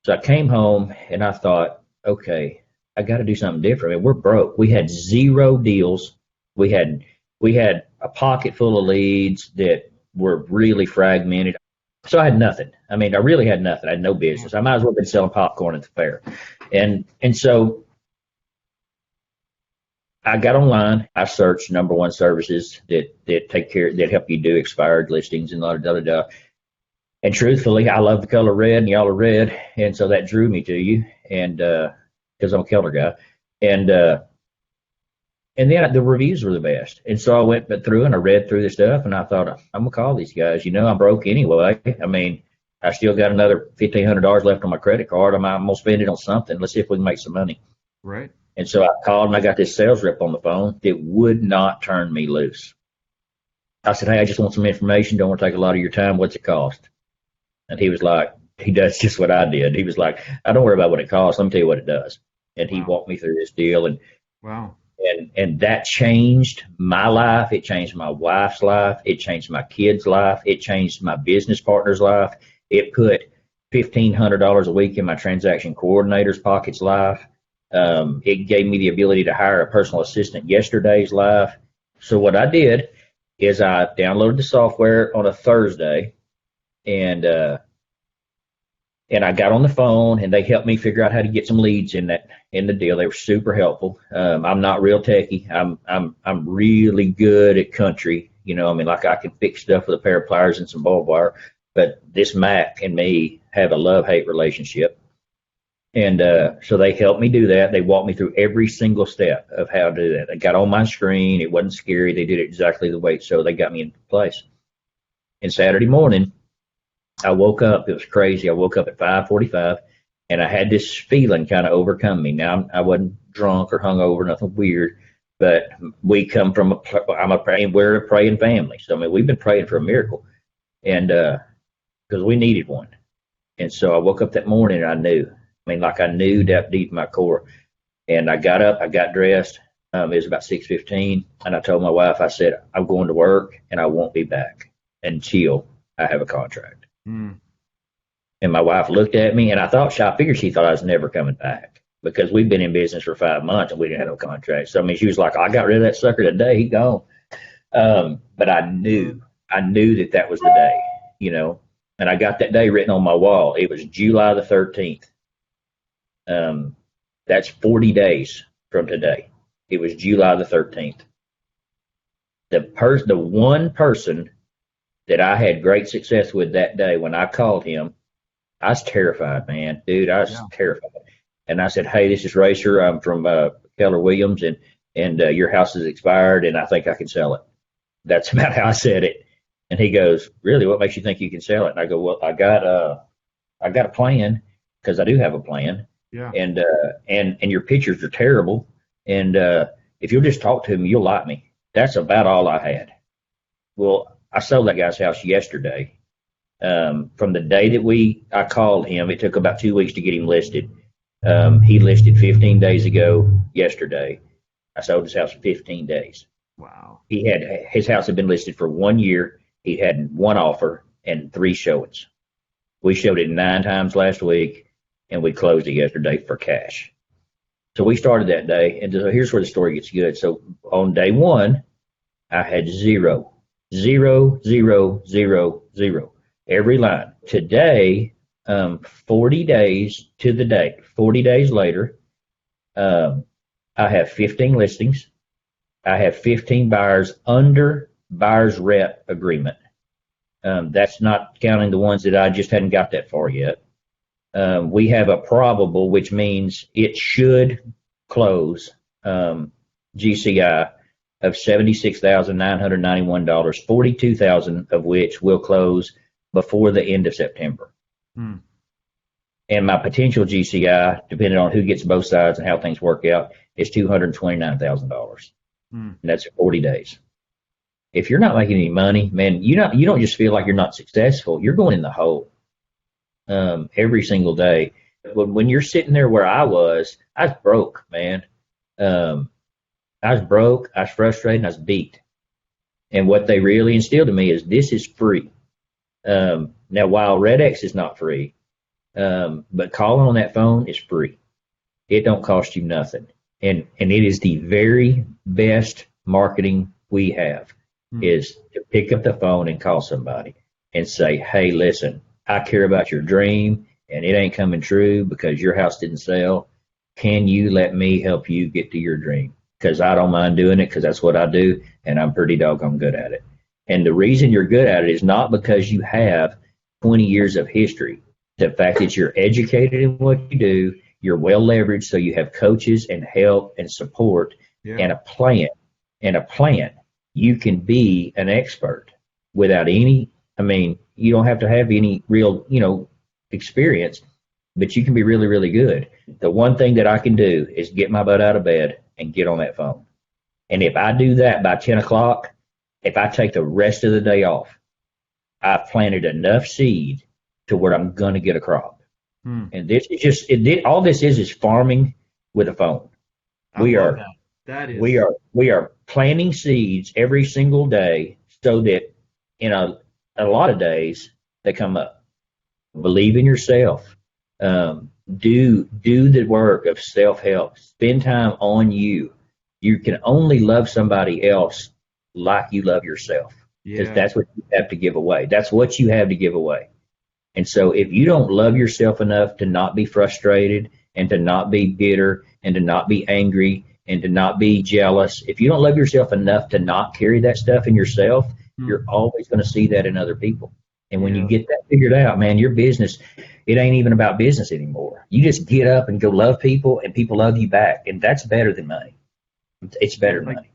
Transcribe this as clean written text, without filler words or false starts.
So I came home and I thought, okay, I got to do something different. I mean, we're broke. We had zero deals. We had we had a pocket full of leads that were really fragmented. So I had nothing. I mean, I really had nothing. I had no business. I might as well have been selling popcorn at the fair. And so I got online. I searched number one services that take care that help you do expired listings and da da da da. And truthfully, I love the color red, and y'all are red, and so that drew me to you, and because I'm a color guy, and uh, and then the reviews were the best, and so I went through and I read through the stuff, and I thought I'm gonna call these guys. I'm broke anyway. I mean, I still got another $1,500 left on my credit card. I'm gonna spend it on something. Let's see if we can make some money. Right. And so I called and I got this sales rep on the phone that would not turn me loose. I said, hey, I just want some information. Don't want to take a lot of your time. What's it cost? And he was like, he does just what I did. He was like, I don't worry about what it costs. Let me tell you what it does. And he Wow. walked me through this deal, Wow. and that changed my life. It changed my wife's life. It changed my kid's life. It changed my business partner's life. It put $1,500 a week in my transaction coordinator's pocket's life. It gave me the ability to hire a personal assistant yesterday's life. So what I did is I downloaded the software on a Thursday, and I got on the phone and they helped me figure out how to get some leads in the deal. They were super helpful. I'm not real techie. I'm really good at country. I mean, like I can fix stuff with a pair of pliers and some barbed wire. But this Mac and me have a love-hate relationship. And so they helped me do that. They walked me through every single step of how to do that. They got on my screen. It wasn't scary. They did it exactly the way. So they got me in place. And Saturday morning, I woke up. It was crazy. I woke up at 5:45, and I had this feeling kind of overcome me. Now I wasn't drunk or hungover, nothing weird, but we come from we're a praying family. So I mean, we've been praying for a miracle, and because we needed one. And so I woke up that morning and I knew. I mean, like I knew that deep in my core. And I got up, I got dressed. It was about 6:15, and I told my wife, I said, I'm going to work and I won't be back until I have a contract. Mm. And my wife looked at me, and I figured she thought I was never coming back because we've been in business for 5 months and we didn't have no contract. So I mean, she was like, I got rid of that sucker today. He gone. But I knew that was the day. And I got that day written on my wall. It was July the 13th. That's 40 days from today. It was July the 13th. The one person that I had great success with that day, when I called him, I was terrified, man. Dude, I was terrified. And I said, hey, this is Racer. I'm from Keller Williams, and your house is expired, and I think I can sell it. That's about how I said it. And he goes, really, what makes you think you can sell it? And I go, well, I got a plan, because I do have a plan. Yeah. And your pictures are terrible. And if you'll just talk to me, you'll like me. That's about all I had. Well, I sold that guy's house yesterday. From the day that I called him, it took about 2 weeks to get him listed. He listed 15 days ago yesterday. I sold his house in 15 days. Wow. His house had been listed for 1 year. He had one offer and 3 showings. We showed it 9 times last week, and we closed it yesterday for cash. So we started that day, and so here's where the story gets good. So on day 1, I had zero, zero, zero, zero, zero, every line. Today, 40 days to the date, 40 days later, I have 15 listings. I have 15 buyers under buyer's rep agreement. That's not counting the ones that I just hadn't got that far yet. We have a probable, which means it should close, GCI of $76,991, 42,000 of which will close before the end of September. Hmm. And my potential GCI, depending on who gets both sides and how things work out, is $229,000. Hmm. And that's 40 days. If you're not making any money, man, you don't just feel like you're not successful. You're going in the hole every single day. When you're sitting there where I was broke, man. I was broke, I was frustrated, and I was beat. And what they really instilled in me is this is free. Now, while REDX is not free, But calling on that phone is free. It don't cost you nothing. And it is the very best marketing we have is to pick up the phone and call somebody and say, hey, listen, I care about your dream and it ain't coming true because your house didn't sell. Can you let me help you get to your dream? Because I don't mind doing it because that's what I do and I'm pretty doggone good at it. And the reason you're good at it is not because you have 20 years of history. The fact that you're educated in what you do, you're well leveraged, so you have coaches and help and support and a plan. And a plan, you can be an expert without any, I mean, you don't have to have any real, experience, but you can be really, really good. The one thing that I can do is get my butt out of bed and get on that phone. And if I do that by 10 o'clock, if I take the rest of the day off, I've planted enough seed to where I'm going to get a crop. And this is just, all this is farming with a phone. We are planting seeds every single day so that in a lot of days they come up. Believe in yourself. Do the work of self-help. Spend time on you. You can only love somebody else like you love yourself. Because that's what you have to give away. That's what you have to give away. And so if you don't love yourself enough to not be frustrated and to not be bitter and to not be angry and to not be jealous, if you don't love yourself enough to not carry that stuff in yourself, you're always going to see that in other people. And when you get that figured out, man, your business, it ain't even about business anymore. You just get up and go love people and people love you back. And that's better than money. It's better than money.